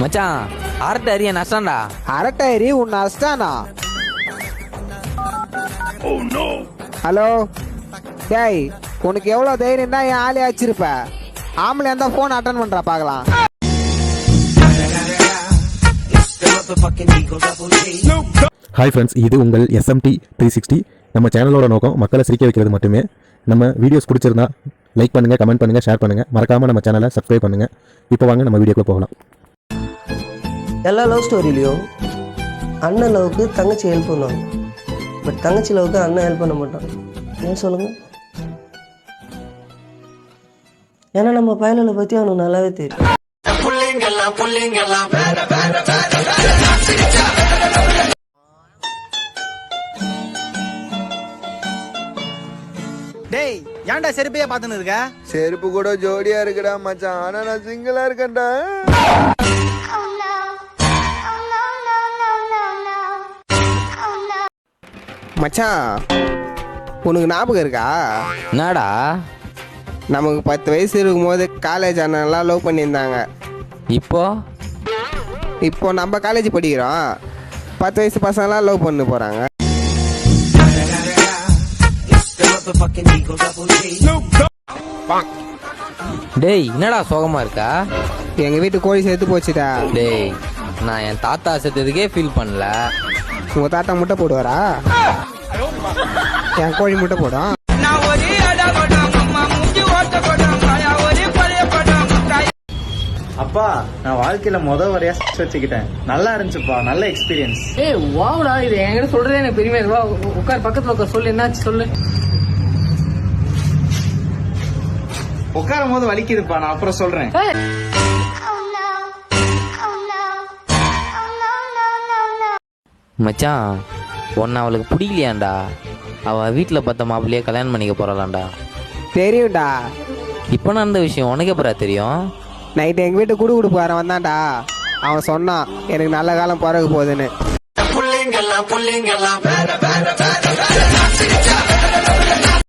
மச்சான் அரட்டை அரிய நஷ்டம்டா. அரட்டை அரி உன்னை அஸ்டானா? ஹலோ டேய், உனக்கு எவ்வளவு தைரியம் தான் என் ஆளே வச்சிருப்ப? ஆம்பளை இருந்தா போன் அட்டன் பண்றா பாக்கலாம். ஹாய் ஃப்ரெண்ட்ஸ், இது உங்கள் SMT 360. நம்ம சேனலோட நோக்கம் மக்களை சிரிக்க வைக்கிறது மட்டுமே. நம்ம வீடியோஸ் பிடிச்சிருந்தா லைக் பண்ணுங்கள், கமெண்ட் பண்ணுங்கள், ஷேர் பண்ணுங்கள். மறக்காமல் நம்ம சேனலை சப்ஸ்கிரைப் பண்ணுங்கள். இப்போ வாங்க நம்ம வீடியோக்குள்ள போகலாம். எல்லா லவ் ஸ்டோரியிலையும் அண்ணன் லவ்வுக்கு தங்கச்சி ஹெல்ப் பண்ணுவாங்க, பட் தங்கச்சி லவ்வுக்கு அண்ணன் ஹெல்ப் பண்ண மாட்டான். ஏன் சொல்லுங்கள்? ஏன்னா நம்ம பயலை பற்றி அவனுக்கு நல்லாவே தெரியும். டேய், ஏன்டா செருப்பையே பார்த்துன்னு இருக்க? செருப்பு கூட ஜோடியா இருக்குடா மச்சான், ஆனா நான் சிங்கிளா இருக்கேன்டா. மச்சான், உனக்கு ஞாபகம் இருக்கா? என்னடா? நமக்கு 10 வயசு இருக்கும்போது காலேஜ் அண்ணன்லாம் லவ் பண்ணியிருந்தாங்க. இப்போ நம்ம காலேஜ் படிக்கிறோம், 10 வயசு பசங்களாம் லவ் பண்ண போகிறாங்க. டேய், என்னடா சோகமா இருக்கா? எங்கள் வீட்டு கோழி சேர்த்து போச்சுடா. டேய், நான் என் தாத்தா செத்ததுக்கே ஃபீல் பண்ணல. உங்கள் தாத்தா முட்டை போடுவாரா? என் கோழி முட்டை போடும். அப்பா, நான் வாழ்க்கையில வரையா வச்சுக்கிட்டேன். நல்லா இருந்துச்சுப்பா, நல்ல எக்ஸ்பீரியன்ஸ். ஏய் வாவுடா, இது என்கிட்ட சொல்றதே எனக்கு பெருமையா இருக்கு. வா உட்கார், பக்கத்துல உட்கார், சொல்லு என்னாச்சு சொல்லு. உட்காரும் போது வலிக்குதுப்பா, நான் அப்புறம் சொல்றேன். மச்சான், உன்னை அவளுக்கு பிடிக்கலையாண்டா. அவ வீட்டில் பார்த்த மாப்பிள்ளையே கல்யாணம் பண்ணிக்க போறாளாண்டா. தெரியும்டா. இப்போ நடந்த விஷயம் உனக்கு எப்படா தெரியும்? நைட்டு எங்கள் வீட்டு குடு குடுப்பு வர வந்தான்டா. அவன் சொன்னான் எனக்கு நல்ல காலம் பிறகு போகுதுன்னு.